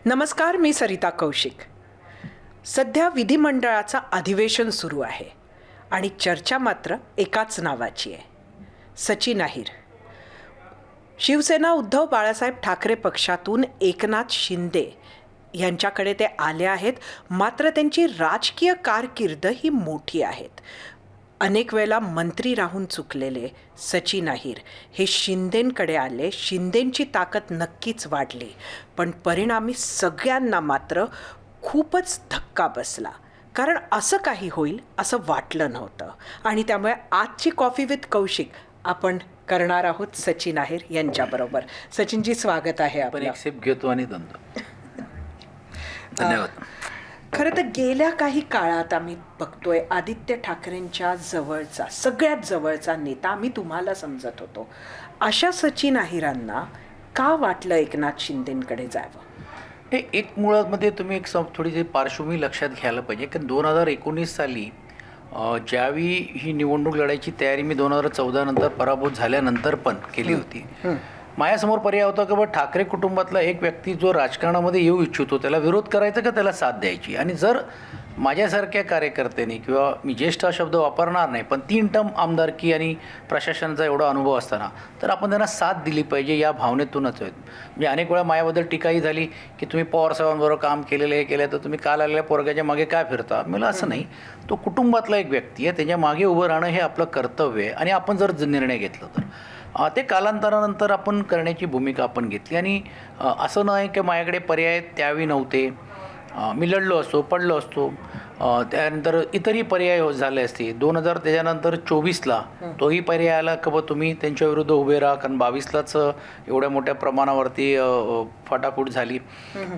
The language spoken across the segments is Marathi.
नमस्कार, मी सरिता कौशिक. सध्या विधिमंडळाचं अधिवेशन सुरू आहे आणि चर्चा मात्र एकाच नावाची आहे, सचिन अहिर. शिवसेना उद्धव बाळासाहेब ठाकरे पक्षातून एकनाथ शिंदे यांच्याकडे ते आले आहेत. मात्र त्यांची राजकीय कारकीर्द ही मोठी आहेत. अनेक वेळेला मंत्री राहून चुकलेले सचिन अहिर हे शिंदेंकडे आले. शिंदेंची ताकद नक्कीच वाढली, पण परिणामी सगळ्यांना मात्र खूपच धक्का बसला. कारण असं काही होईल असं वाटलं नव्हतं. आणि त्यामुळे आजची कॉफी विथ कौशिक आपण करणार आहोत सचिन अहिर यांच्याबरोबर. सचिनजी, स्वागत आहे आपण. एक सिप घेतो आणि दमतो. धन्यवाद. खरं तर गेल्या काही काळात आम्ही बघतोय आदित्य ठाकरेंच्या जवळचा, सगळ्यात जवळचा नेता आम्ही तुम्हाला समजत होतो. अशा सचिन अहिरांना का वाटलं एकनाथ शिंदेंकडे जावं? हे एक मुळामध्ये तुम्ही एक थोडीशी पार्श्वभूमी लक्षात घ्यायला पाहिजे की 2019 साली ज्यावेळी ही निवडणूक लढायची तयारी मी 2014 नंतर पराभूत झाल्यानंतर पण केली होती. माझ्यासमोर पर्याय होता की ठाकरे कुटुंबातला एक व्यक्ती जो राजकारणामध्ये येऊ इच्छितो त्याला विरोध करायचा का त्याला साथ द्यायची. आणि जर माझ्यासारख्या कार्यकर्त्यांनी, किंवा मी ज्येष्ठ हा शब्द वापरणार नाही, पण 3 टर्म आमदारकी आणि प्रशासनाचा एवढा अनुभव असताना तर आपण त्यांना साथ दिली पाहिजे या भावनेतूनच आहेत. म्हणजे अनेक वेळा माझ्याबद्दल टीकाही झाली की तुम्ही पवारसाहेबांबरोबर काम केलेलं, हे केलं, तर तुम्ही काल आलेल्या पोरग्याच्या मागे काय फिरता. मला असं नाही, तो कुटुंबातला एक व्यक्ती आहे, त्याच्या मागे उभं राहणं हे आपलं कर्तव्य आहे. आणि आपण जर निर्णय घेतला तर ते कालांतरानंतर आपण करण्याची भूमिका आपण घेतली. आणि असं नाही की माझ्याकडे पर्याय त्यावेळी नव्हते. मी लढलो असतो, पडलो असतो. त्यानंतर इतरही पर्याय झाले असते. 2000 त्याच्यानंतर 24ला तोही पर्याय आला की तुम्ही त्यांच्याविरुद्ध उभे राहा, कारण 22लाच एवढ्या मोठ्या प्रमाणावरती फाटाफूट झाली.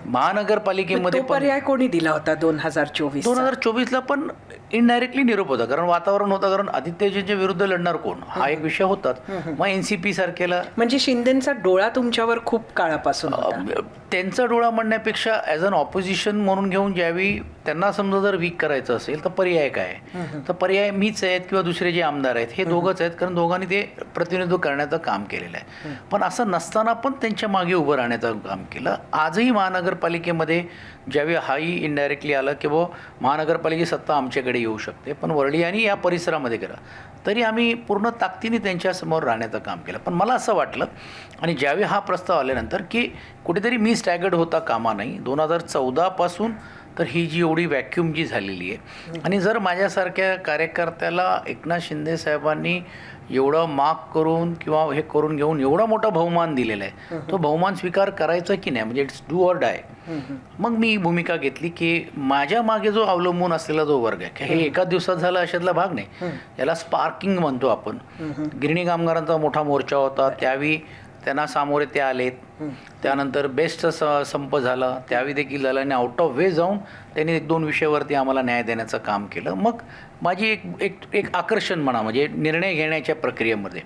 महानगरपालिकेमध्ये पर्याय कोणी दिला होता 2024ला? पण इनडायरेक्टली निरोप होता, कारण वातावरण होतं, कारण आदित्यजींच्या विरुद्ध लढणार कोण हा एक विषय होता. मग NCP सारखेला, म्हणजे शिंदेचा डोळा तुमच्यावर खूप काळापासून होता. त्यांचा डोळा म्हणण्यापेक्षा ॲज अन ऑपोजिशन म्हणून घेऊन ज्यावेळी त्यांना समजा जर वीक करायचं असेल तर पर्याय काय, तर पर्याय मीच आहेत किंवा दुसरे जे आमदार आहेत हे दोघंच आहेत, कारण दोघांनी ते प्रतिनिधित्व करण्याचं काम केलेलं आहे. पण असं नसताना पण त्यांच्या मागे उभं राहण्याचं काम केलं. आजही महानगरपालिकेमध्ये ज्यावेळी हाही इनडायरेक्टली आलं की महानगरपालिकेची सत्ता आमच्याकडे येऊ शकते, पण वरळी आणि या परिसरामध्ये केलं तरी आम्ही पूर्ण ताकदीने त्यांच्यासमोर राहण्याचं काम केलं. पण मला असं वाटलं, आणि ज्यावेळी हा प्रस्ताव आल्यानंतर, की कुठेतरी मी स्टॅगर्ड होता कामा नाही. 2014पासून तर ही जी एवढी व्हॅक्यूम जी झालेली आहे, आणि जर माझ्यासारख्या कार्यकर्त्याला एकनाथ शिंदे साहेबांनी एवढं माग करून किंवा हे करून घेऊन एवढा मोठा बहुमान दिलेला आहे, तो बहुमान स्वीकार करायचा की नाही, म्हणजे इट्स डू ऑर डाय. मग मी भूमिका घेतली की माझ्या मागे जो अवलंबून असलेला जो वर्ग आहे, हे एका दिवसात झाला अशातला भाग नाही. याला स्पार्किंग म्हणतो आपण. गिरणी कामगारांचा मोठा मोर्चा होता, त्यावेळी त्यांना सामोरे ते आलेत. त्यानंतर बेस्ट संप झाला, त्यावेळी देखील झाला. आणि आउट ऑफ वे जाऊन त्यांनी 1-2 विषयावरती आम्हाला न्याय देण्याचं काम केलं. मग माझी एक आकर्षण म्हणा, म्हणजे निर्णय घेण्याच्या प्रक्रियेमध्ये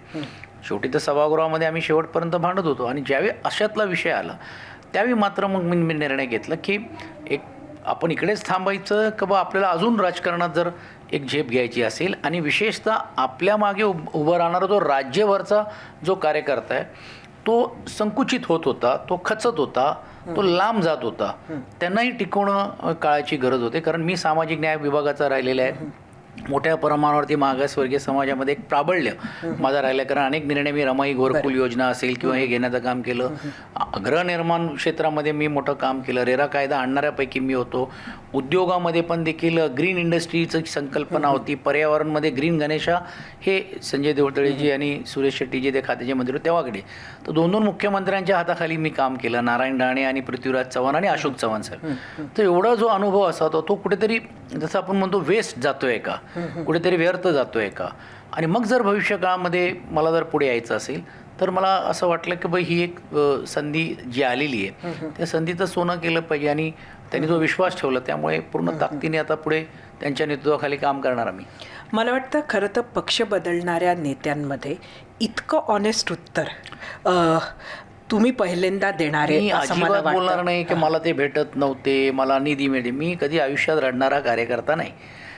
शेवटी तर सभागृहामध्ये आम्ही शेवटपर्यंत भांडत होतो. आणि ज्यावेळी अशातला विषय आला त्यावेळी मात्र मग मी निर्णय घेतला की आपण इकडेच थांबायचं का आपल्याला अजून राजकारणात जर एक झेप घ्यायची असेल, आणि विशेषतः आपल्या मागे उभं राहणारा जो राज्यभरचा जो कार्यकर्ता आहे तो संकुचित होत होता, तो खचत होता, तो लांब जात होता. त्यांनाही टिकवणं काळाची गरज होते. कारण मी सामाजिक न्याय विभागाचा राहिलेला आहे. मोठ्या प्रमाणावरती मागासवर्गीय समाजामध्ये एक प्राबल्य माझा राहिला, कारण अनेक निर्णय मी रमाई घोरकुल योजना असेल किंवा हे घेण्याचं काम केलं. गृहनिर्माण क्षेत्रामध्ये मी मोठं काम केलं. रेरा कायदा आणणाऱ्यापैकी मी होतो. उद्योगामध्ये पण देखील ग्रीन इंडस्ट्रीची संकल्पना होती. पर्यावरणमध्ये ग्रीन गणेशा हे संजय देवतळेजी आणि सुरेश शेट्टीजी ते खात्याचे मंत्री होते तेव्हाकडे. तर 2 मुख्यमंत्र्यांच्या हाताखाली मी काम केलं, नारायण राणे आणि पृथ्वीराज चव्हाण आणि अशोक चव्हाण साहेब. तर एवढा जो अनुभव असा होता तो कुठेतरी, जसं आपण म्हणतो, वेस्ट जातोय का, कुठेतरी व्यर्थ जातोय का. आणि मग जर भविष्यकाळामध्ये मला जर पुढे यायचं असेल तर मला असं वाटलं की ही एक संधी जी आलेली आहे त्या संधीचं सोनं केलं पाहिजे. आणि त्यांनी जो विश्वास ठेवला त्यामुळे पूर्ण ताकदीने आता पुढे त्यांच्या नेतृत्वाखाली काम करणार आम्ही. मला वाटतं खरं तर पक्ष बदलणाऱ्या नेत्यांमध्ये इतकं ऑनेस्ट उत्तर तुम्ही पहिल्यांदा देणारे अजिबात बोलणार नाही की मला ते भेटत नव्हते, मला निधी मिळते. मी कधी आयुष्यात रडणारा कार्यकर्ता नाही.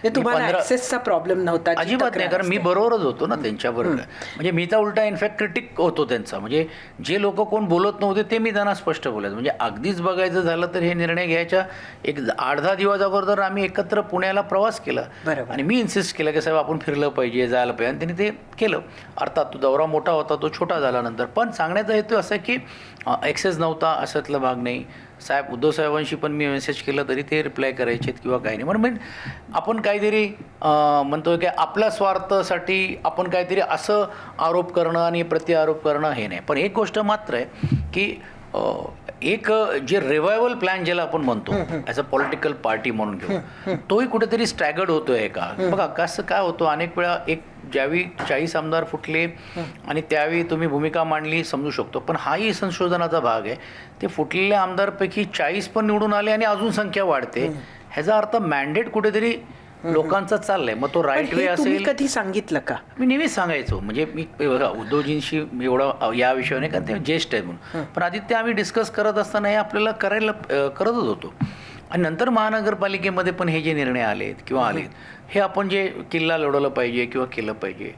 तुम्हाला ऍक्सेसचा प्रॉब्लेम नव्हता? अजिबात नाही, कारण मी बरोबरच होतो ना त्यांच्याबरोबर. म्हणजे मी तर उलटा इनफॅक्ट क्रिटिक होतो त्यांचा. म्हणजे जे लोक कोण बोलत नव्हते ते मी त्यांना स्पष्ट बोलायचं. म्हणजे अगदीच बघायचं झालं तर हे निर्णय घ्यायच्या एक 8-10 दिवस अगोदर आम्ही एकत्र पुण्याला प्रवास केला आणि मी इन्सिस्ट केलं की साहेब आपण फिरलं पाहिजे, जायला पाहिजे, आणि त्यांनी ते केलं. अर्थात तो दौरा मोठा होता, तो छोटा झाला नंतर. पण सांगण्याचा हेतू असा की ॲक्सेस नव्हता अशातला भाग नाही. साहेब उद्धव साहेबांशी पण मी मेसेज केलं तरी ते रिप्लाय करायचेत किंवा काही नाही. म्हणून आपण काहीतरी म्हणतोय की आपल्या स्वार्थासाठी आपण काहीतरी असं आरोप करणं आणि प्रत्यारोप करणं हे नाही. पण एक गोष्ट मात्र आहे की एक जे रिवायवल प्लॅन ज्याला आपण म्हणतो ॲज अ पॉलिटिकल पार्टी म्हणून घेऊ, तोही कुठेतरी स्टॅगर्ड होतोय का? बघा कसं काय होतं, अनेक वेळा एक ज्यावेळी 40 आमदार फुटले आणि त्यावेळी तुम्ही भूमिका मांडली समजू शकतो. पण हाही संशोधनाचा भाग आहे. ते फुटलेल्या आमदारपैकी 40 पण निवडून आले आणि अजून संख्या वाढते. ह्याचा अर्थ मॅन्डेट कुठेतरी लोकांचा चाललाय. मग तो राईट वे असेल. कधी सांगितलं का? मी नेहमीच सांगायचो. म्हणजे मी बघा उद्धवजींशी एवढं या विषयाने, कारण ते ज्येष्ठ आहेत म्हणून, पण आधी ते आम्ही डिस्कस करत असताना हे आपल्याला करतच होतो. आणि नंतर महानगरपालिकेमध्ये पण हे जे निर्णय आलेत किंवा आलेत, हे आपण जे किल्ला लढवलं पाहिजे किंवा केलं पाहिजे.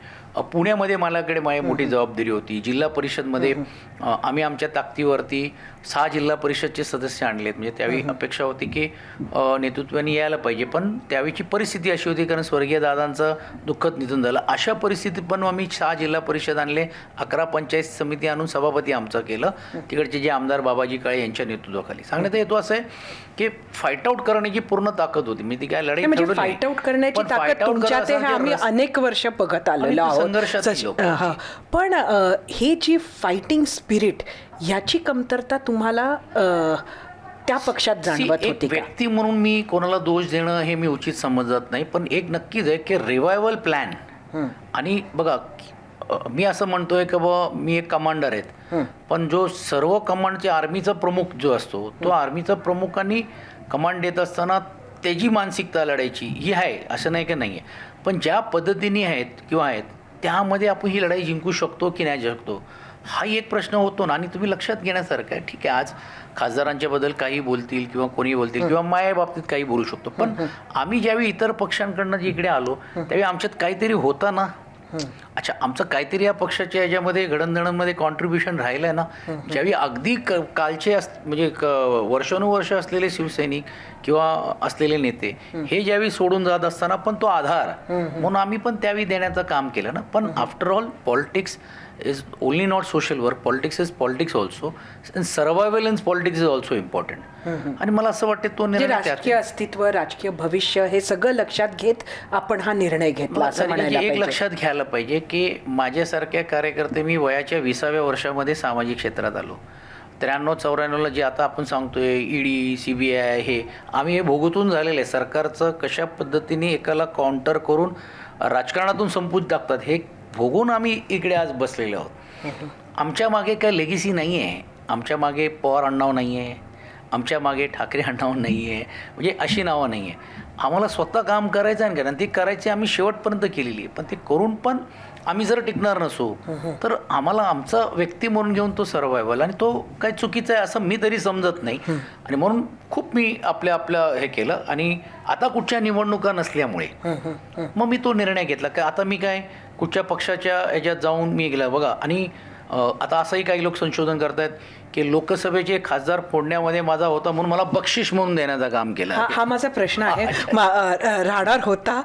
पुण्यामध्ये माझ्याकडे माझी मोठी जबाबदारी होती. जिल्हा परिषदमध्ये आम्ही आमच्या ताकदीवरती 6 जिल्हा परिषदचे सदस्य आणलेत. म्हणजे त्यावेळी अपेक्षा होती की नेतृत्वाने यायला पाहिजे, पण त्यावेळीची परिस्थिती अशी होती कारण स्वर्गीय दादांचं दुःखद निधन झालं. अशा परिस्थितीत पण आम्ही 6 जिल्हा परिषद आणले, 11 पंचायत समिती आणून सभापती आमचं केलं तिकडचे जे आमदार बाबाजी काळे यांच्या नेतृत्वाखाली. सांगण्यात येतो असं आहे की फाईट आउट करण्याची पूर्ण ताकद होती. मी ती काय लढाई फाईट आउट करण्याची ताकद तुमच्यात आहे, आम्ही अनेक वर्ष बघत आलेलो आहोत. पण हे जी फायटिंग स्पिरिट याची कमतरता तुम्हाला त्या पक्षात जाणवत होती का? व्यक्ती म्हणून मी कोणाला दोष देणं हे मी उचित समजत नाही. पण एक नक्कीच आहे की रिवायवल प्लॅन. आणि बघा मी असं म्हणतोय की बाबा मी एक कमांडर आहेत, पण जो सर्व कमांडचे आर्मीचा प्रमुख जो असतो तो आर्मीचा प्रमुखांनी कमांड देत असताना त्याची मानसिकता लढायची ही आहे, असं नाही की नाही आहे. पण ज्या पद्धतीने आहेत किंवा आहेत त्यामध्ये आपण ही लढाई जिंकू शकतो की नाही शकतो हाही एक प्रश्न होतो ना. आणि तुम्ही लक्षात घेण्यासारखं आहे. ठीक आहे, आज खासदारांच्या बद्दल काही बोलतील किंवा कोणी बोलतील किंवा माझ्या बाबतीत काही बोलू शकतो, पण आम्ही ज्यावेळी इतर पक्षांकडनं जे इकडे आलो त्यावेळी आमच्यात काहीतरी होतं ना. अच्छा, आमचं काहीतरी या पक्षाच्या याच्यामध्ये घडणघडणमध्ये कॉन्ट्रीब्युशन राहिलं आहे ना. ज्यावेळी अगदी कालचे म्हणजे वर्षानुवर्ष असलेले शिवसैनिक किंवा असलेले नेते हे ज्यावेळी सोडून जात असताना पण तो आधार म्हणून आम्ही पण त्यावेळी देण्याचं काम केलं ना. पण after all politics is only not social work. Politics is politics also, and survival in politics is also important. आणि मला असं वाटतं तो निर्णय राजकीय अस्तित्व, राजकीय भविष्य हे सगळं लक्षात घेत आपण हा निर्णय घेतला असं म्हणायला एक लक्षात घ्यायला पाहिजे की माझ्यासारख्या कार्यकर्ते मी वयाच्या 20व्या वर्षामध्ये सामाजिक क्षेत्रात आलो. 93-94ला जे आता आपण सांगतोय ईडी CBI हे आम्ही हे भोगतून झालेलं आहे. सरकारचं कशा पद्धतीने एकाला काउंटर करून राजकारणातून संपून टाकतात हे भोगून आम्ही इकडे आज बसलेलो आहोत. आमच्या मागे काय लेगेसी नाही आहे. आमच्या मागे पवार अण्णाव नाही आहे, आमच्या मागे ठाकरे अण्णाव नाही आहे, म्हणजे अशी नावं नाही आहे. आम्हाला स्वतः काम करायचं आहे कारण ती करायची आम्ही शेवटपर्यंत केलेली आहे. पण ते करून पण आम्ही जर टिकणार नसू तर आम्हाला आमचा व्यक्ती म्हणून घेऊन तो सर्वायवल आणि तो काही चुकीचा आहे असं मी तरी समजत नाही. आणि म्हणून खूप मी आपलं हे केलं. आणि आता कुठच्या निवडणुका नसल्यामुळे मग मी तो निर्णय घेतला की आता मी काय कुठच्या पक्षाच्या ह्याच्यात जाऊन मी गेला बघा. आणि आता असंही काही लोक संशोधन करतायत की लोकसभेचे खासदार फोडण्यामध्ये माझा होता म्हणून मला बक्षीस म्हणून देण्याचं काम केलं. हा माझा प्रश्न आहे. राहणार होता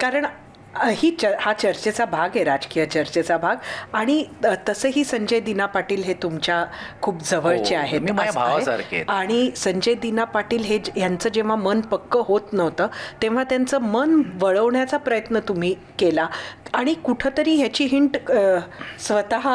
कारण हा चर्चेचा भाग आहे, राजकीय चर्चेचा भाग. आणि तसंही संजय दिना पाटील हे तुमच्या खूप जवळचे आहेत भावासारखे. आणि संजय दिना पाटील हे यांचं जेव्हा मन पक्क होत नव्हतं तेव्हा त्यांचं मन वळवण्याचा प्रयत्न तुम्ही केला. आणि कुठंतरी ह्याची हिंट स्वतः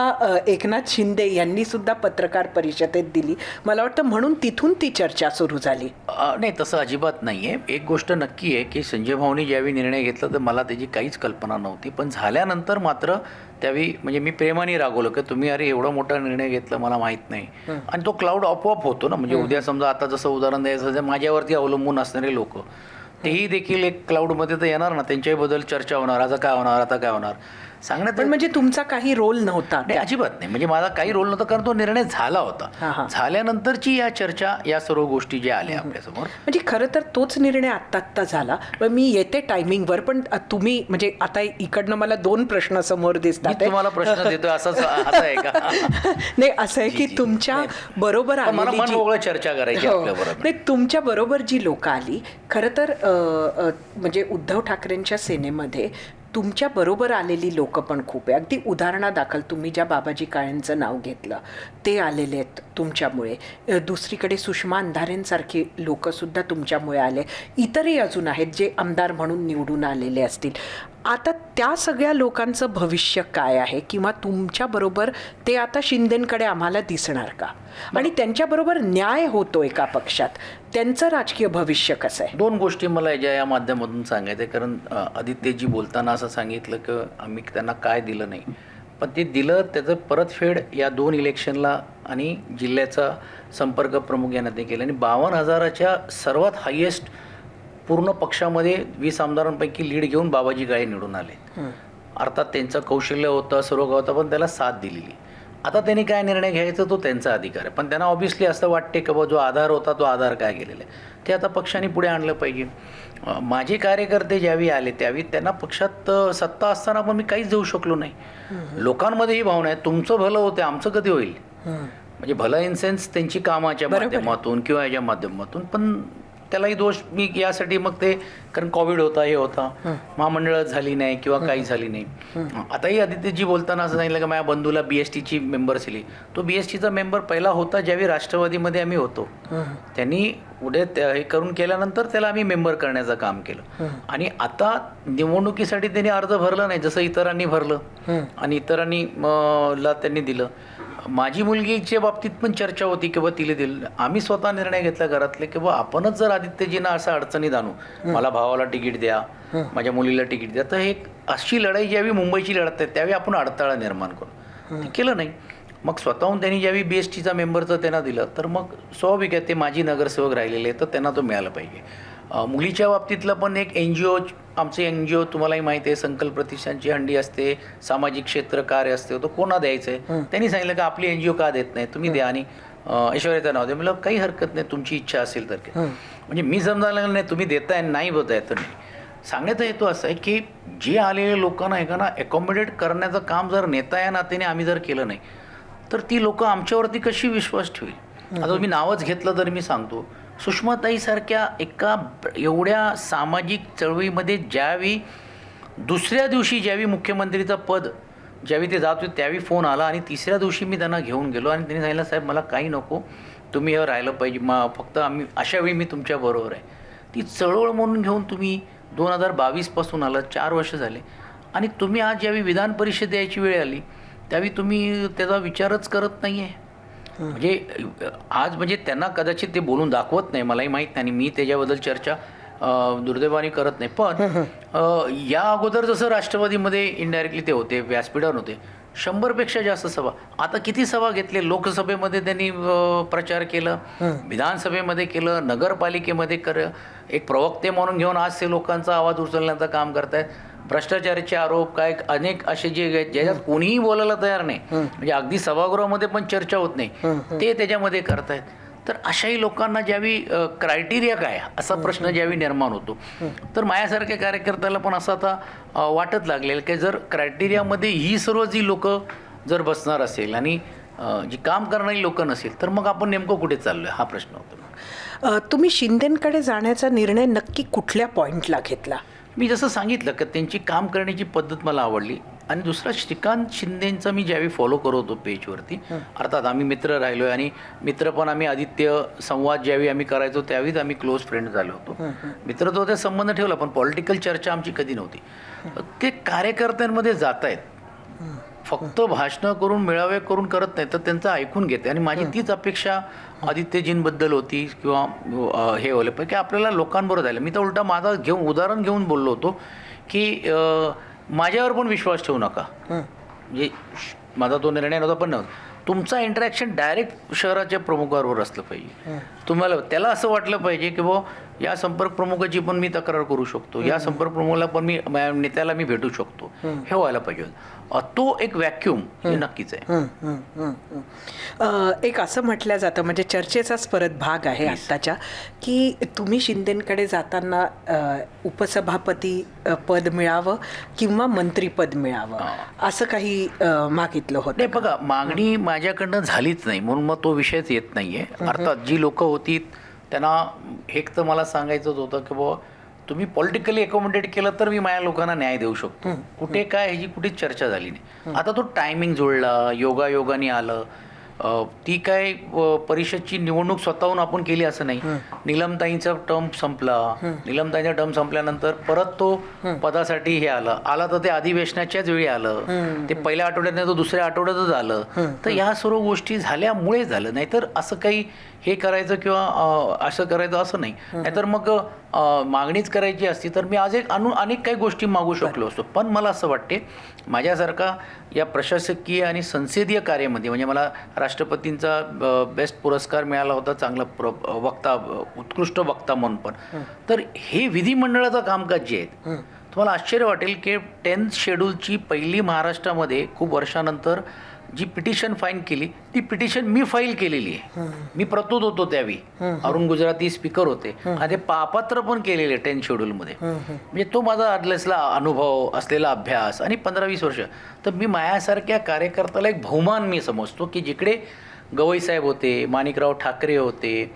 एकनाथ शिंदे यांनी सुद्धा पत्रकार परिषदेत दिली. मला वाटतं म्हणून तिथून ती चर्चा सुरू झाली. नाही, तसं अजिबात नाही आहे. एक गोष्ट नक्की आहे की संजय भाऊनी ज्यावेळी निर्णय घेतला तर मला त्याची काहीच कल्पना नव्हती. पण झाल्यानंतर मात्र त्यावेळी म्हणजे मी प्रेमाने रागवलं की तुम्ही अरे एवढा मोठा निर्णय घेतला मला माहीत नाही. आणि तो क्लाउड आपोआप होतो ना. म्हणजे उद्या समजा आता जसं उदाहरण द्यायचं माझ्यावरती अवलंबून असणारे लोक तेही देखील एक क्लाउडमध्ये तर येणार ना, त्यांच्याही बद्दल चर्चा होणार, आता काय होणार, आता काय होणार सांगण्यात पण म्हणजे तुमचा काही रोल नव्हता नाही, अजिबात नाही. म्हणजे माझा काही रोल नव्हता, कारण तो निर्णय झाला हां, होता. हां. झाल्यानंतरची या चर्चा, या सर्व गोष्टी ज्या आल्या आपल्यासमोर. म्हणजे खरं तर तोच निर्णय आत्ता झाला. पण मी येते टायमिंगवर, पण तुम्ही म्हणजे आता इकडनं मला 2 प्रश्न समोर मी दिसतात तुम्हाला प्रश्न देतोय असं आहे का? नाही, असं आहे की तुमच्या बरोबर पण मला आलेली मन जी मोकळं चर्चा करायची हो. आपल्याबरोबर. नाही, तुमच्या बरोबर जी लोक आली खरं तर म्हणजे उद्धव ठाकरेंच्या सेनेमध्ये तुमच्या बरोबर आलेली लोक पण खूप आहे. अगदी उदाहरणादाखल तुम्ही ज्या बाबाजी काळेंचं नाव घेतलं ते आलेले आहेत तुमच्यामुळे. दुसरीकडे सुषमा अंधारेंसारखी लोकंसुद्धा तुमच्यामुळे आले. इतरही अजून आहेत जे आमदार म्हणून निवडून आलेले असतील. आता त्या सगळ्या लोकांचं भविष्य काय आहे, किंवा तुमच्याबरोबर ते आता शिंदेंकडे आम्हाला दिसणार का, आणि त्यांच्याबरोबर न्याय होतो एका पक्षात, त्यांचं राजकीय भविष्य कसं आहे? 2 गोष्टी मला या माध्यमातून सांगायचं आहे. कारण आदित्यजी बोलताना असं सांगितलं की आम्ही त्यांना काय दिलं नाही, पण ते दिलं त्याचं परतफेड या 2 इलेक्शनला आणि जिल्ह्याचा संपर्क प्रमुख यांना ते केलं. आणि 52,000च्या सर्वात हायेस्ट पूर्ण पक्षामध्ये 20 आमदारांपैकी लीड घेऊन बाबाजी काळे निवडून आले. अर्थात त्यांचं कौशल्य होतं, सर्व होतं, पण त्याला साथ दिलेली. आता त्यांनी काय निर्णय घ्यायचा तो त्यांचा अधिकार आहे, पण त्यांना ऑब्व्हियसली असं वाटते की जो आधार होता तो आधार काय गेलेला आहे ते आता पक्षाने पुढे आणलं पाहिजे. माझे कार्यकर्ते ज्यावेळी आले त्यावेळी त्यांना पक्षात सत्ता असताना पण मी काहीच देऊ शकलो नाही. लोकांमध्ये ही भावना आहे तुमचं भलं होते, आमचं कधी होईल. म्हणजे भलं इन सेन्स त्यांची कामाच्या माध्यमातून किंवा याच्या माध्यमातून, पण त्यालाही दोष मी यासाठी मग ते, कारण कोविड होता, हे होता, महामंडळात झाली नाही किंवा काही झाली नाही. आताही आदित्यजी बोलताना असं सांगितलं की माझ्या बंधूला BSTची मेंबर दिली. तो BSTचा मेंबर पहिला होता ज्यावेळी राष्ट्रवादीमध्ये आम्ही होतो. त्यांनी पुढे हे करून केल्यानंतर त्याला आम्ही मेंबर करण्याचं काम केलं. आणि आता निवडणुकीसाठी त्यांनी अर्ज भरला नाही, जसं इतरांनी भरलं आणि इतरांनी ला त्यांनी दिलं. माझी मुलगीच्या बाबतीत पण चर्चा होती की तिला दिलं. आम्ही स्वतः निर्णय घेतला घरातले की आपणच जर आदित्यजींना असं अडचणीत आणू, मला भावाला तिकीट द्या, माझ्या मुलीला तिकीट द्या, तर हे अशी लढाई ज्यावेळी मुंबईची लढत आहे त्यावेळी आपण अडथळा निर्माण करू. ते केलं नाही. मग स्वतःहून त्यांनी ज्यावेळी BSTचा मेंबरचं त्यांना दिलं, तर मग स्वाभाविक आहे ते माझी नगरसेवक राहिलेले तर त्यांना तो मिळाला पाहिजे. मुलीच्या बाबतीतलं पण एक NGO, आमचे NGO तुम्हालाही माहिती आहे, संकल्प प्रतिष्ठानची हंडी असते, सामाजिक क्षेत्र कार्य असते, तो कोणा द्यायचं आहे. त्यांनी सांगितलं की आपली NGO का देत नाही, तुम्ही द्या. आणि ऐश्वर्याचं नाव द्या. मला काही हरकत नाही, तुमची इच्छा असेल तर. म्हणजे मी समजायला नाही तुम्ही देताय नाही बोलताय तर नाही. सांगण्याचा हेतू असा आहे की जे आलेल्या लोकांना आहे का ना अकोमोडेट करण्याचं काम जर नेता या नात्याने आम्ही जर केलं नाही तर ती लोकं आमच्यावरती कशी विश्वास ठेवेल. आता मी नावच घेतलं तर मी सांगतो, सुषमाताईसारख्या एका एवढ्या सामाजिक चळवळीमध्ये ज्यावेळी दुसऱ्या दिवशी ज्यावेळी मुख्यमंत्रीचं पद ज्यावेळी ते जात होते त्यावेळी फोन आला आणि तिसऱ्या दिवशी मी त्यांना घेऊन गेलो आणि त्यांनी सांगितलं साहेब मला काही नको, तुम्ही हे राहिलं पाहिजे, फक्त आम्ही अशावेळी मी तुमच्याबरोबर आहे. ती चळवळ म्हणून घेऊन तुम्ही 2022पासून आलं, 4 वर्ष झाले, आणि तुम्ही आज ज्यावेळी विधान परिषद यायची वेळ आली त्यावेळी तुम्ही त्याचा विचारच करत नाही आहे. म्हणजे आज म्हणजे त्यांना कदाचित ते बोलून दाखवत नाही, मलाही माहीत नाही, मी त्याच्याबद्दल चर्चा दुर्दैवाने करत नाही. पण या अगोदर जसं राष्ट्रवादीमध्ये इनडायरेक्टली ते होते, व्यासपीठावर होते, 100पेक्षा जास्त सभा. आता किती सभा घेतले, लोकसभेमध्ये त्यांनी प्रचार केलं, विधानसभेमध्ये केलं, नगरपालिकेमध्ये एक प्रवक्ते म्हणून घेऊन आज ते लोकांचा आवाज उचलण्याचं काम करतायत. भ्रष्टाचाराचे आरोप काय अनेक असे जे ज्याच्यात कोणीही बोलायला तयार नाही, म्हणजे अगदी सभागृहामध्ये पण चर्चा होत नाही, ते त्याच्यामध्ये करतायत. तर अशाही लोकांना ज्यावेळी क्रायटेरिया काय असा प्रश्न ज्यावेळी निर्माण होतो, तर माझ्यासारख्या कार्यकर्त्याला पण असं आता वाटत लागलेलं की जर क्रायटेरियामध्ये ही सर्व जी लोकं जर बसणार असेल आणि जी काम करणारी लोकं नसेल तर मग आपण नेमकं कुठे चाललोय हा प्रश्न होतो. तुम्ही शिंदेंकडे जाण्याचा निर्णय नक्की कुठल्या पॉईंटला घेतला? मी जसं सांगितलं की त्यांची काम करण्याची पद्धत मला आवडली. आणि दुसरा, श्रीकांत शिंदेंचा मी ज्यावेळी फॉलो करत होतो पेजवरती, अर्थात आम्ही मित्र राहिलो आहे आणि मित्र पण आम्ही आदित्य संवाद ज्यावेळी आम्ही करायचो त्यावेळीच आम्ही क्लोज फ्रेंड झालो होतो. मित्रत्वाचा संबंध ठेवला पण पॉलिटिकल चर्चा आमची कधी नव्हती. ते कार्यकर्त्यांमध्ये जात आहेत, फक्त भाषणं करून मेळावे करून करत नाही तर त्यांचं ऐकून घेते. आणि माझी तीच अपेक्षा आदित्यजींबद्दल होती किंवा हे होलं पाहिजे की आपल्याला लोकांबरोबर जायला. मी तर उलटा माझा उदाहरण घेऊन बोललो होतो की माझ्यावर पण विश्वास ठेवू नका. म्हणजे माझा तो निर्णय नव्हता पण नव्हता, तुमचा इंटरॅक्शन डायरेक्ट शहराच्या प्रमुखाबरोबर असलं पाहिजे. तुम्हाला त्याला असं वाटलं पाहिजे की या संपर्क प्रमुखाची पण मी तक्रार करू शकतो, या संपर्क प्रमुखाला पण मी नेत्याला मी भेटू शकतो, हे व्हायला पाहिजे. तो एक व्हॅक्यूम हे नक्कीच आहे. एक असं म्हटलं जातं, म्हणजे चर्चेचाच परत भाग आहे आत्ताच्या, की तुम्ही शिंदेंकडे जाताना उपसभापती पद मिळावं किंवा मंत्रीपद मिळावं असं काही मागितलं होतं. नाही बघा, मागणी माझ्याकडनं झालीच नाही म्हणून मग तो विषयच येत नाहीये. अर्थात जी लोक होती त्यांना एक तर मला सांगायचंच होतं की बाबा तुम्ही पॉलिटिकली अकोमोडेट केलं तर मी माझ्या लोकांना न्याय देऊ शकतो. कुठे काय ह्याची कुठेच चर्चा झाली नाही. आता तो टायमिंग जुळला, योगायोगाने आलं. ती काय परिषदची निवडणूक स्वतःहून आपण केली असं नाही. नीलमताईंचा टर्म संपला, नीलमताईंचा टर्म संपल्यानंतर परत तो पदासाठी हे आला तर ते अधिवेशनाच्याच वेळी आलं. ते पहिल्या आठवड्यात नाही तो दुसऱ्या आठवड्यातच आलं. तर ह्या सर्व गोष्टी झाल्यामुळे झालं, नाहीतर असं काही हे करायचं किंवा असं करायचं असं नाही. नाहीतर मग मागणीच करायची असती तर मी आज अनेक काही गोष्टी मागू शकलो असतो. पण मला असं वाटते माझ्यासारखा या प्रशासकीय आणि संसदीय कार्यामध्ये, म्हणजे मला राष्ट्रपतींचा बेस्ट पुरस्कार मिळाला होता चांगला वक्ता, उत्कृष्ट वक्ता म्हणून पण. तर हे विधिमंडळाचं कामकाज जे आहेत, तुम्हाला आश्चर्य वाटेल की 10th शेड्यूलची पहिली महाराष्ट्रामध्ये खूप वर्षानंतर जी पिटिशन फाईल केली ती पिटिशन मी फाईल केलेली आहे. मी प्रतुत होतो त्यावेळी, अरुण गुजराती स्पीकर होते आणि ते पापात्र पण केलेले 10th शेड्यूलमध्ये. म्हणजे तो माझा असलेला अनुभव, असलेला अभ्यास आणि 15-20 वर्ष. तर मी माझ्यासारख्या कार्यकर्त्याला एक बहुमान मी समजतो की जिकडे गवई साहेब होते, माणिकराव ठाकरे होते,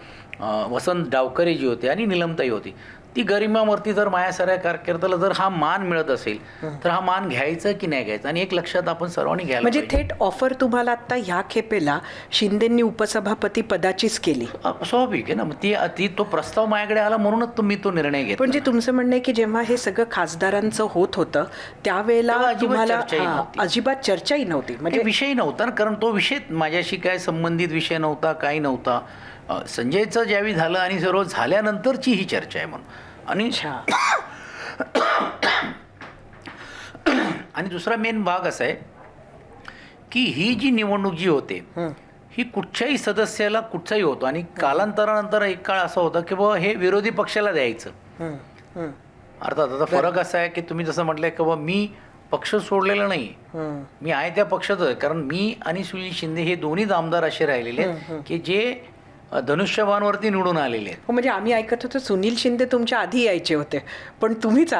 वसंत डावकरेजी होते आणि नीलमताई होती, ती गरिमावरती जर माझ्यासारख्या कार्यकर्त्याला जर हा मान मिळत असेल तर हा मान घ्यायचा की नाही घ्यायचा. आणि एक लक्षात आपण सर्वांनी घ्यायला म्हणजे थेट ऑफर तुम्हाला आता ह्या खेपेला शिंदेंनी उपसभापती पदाचीच केली. स्वाभाविक आहे ना. मग ती तो प्रस्ताव माझ्याकडे आला म्हणूनच मी तो निर्णय घेतला. म्हणजे तुमचं म्हणणं आहे की जेव्हा हे सगळं खासदारांचं होत होतं त्यावेळेला तुम्हाला अजिबात चर्चाही नव्हती, म्हणजे विषय नव्हता ना, कारण तो विषय माझ्याशी काय संबंधित विषय नव्हता, काही नव्हता. संजयचं ज्यावेळी झालं आणि सर्व झाल्यानंतरची ही चर्चा आहे म्हणून. आणि दुसरा मेन भाग असा आहे की ही जी निवडणूक जी होते ही कुठच्याही सदस्याला कुठचाही होतो आणि कालांतरानंतर एक काळ असा होता की बाबा हे विरोधी पक्षाला द्यायचं. अर्थात आता फरक असा आहे की तुम्ही जसं म्हटलंय की बाबा मी पक्ष सोडलेला नाही, मी आहे त्या पक्षात आहे. कारण मी आणि सुनील शिंदे हे दोन्हीच आमदार असे राहिलेले आहेत की जे धनुष्यबाणवरती निवडून आलेले आहेत. म्हणजे आम्ही ऐकत होतो सुनील शिंदे तुमच्या आधी यायचे होते पण तुम्हीच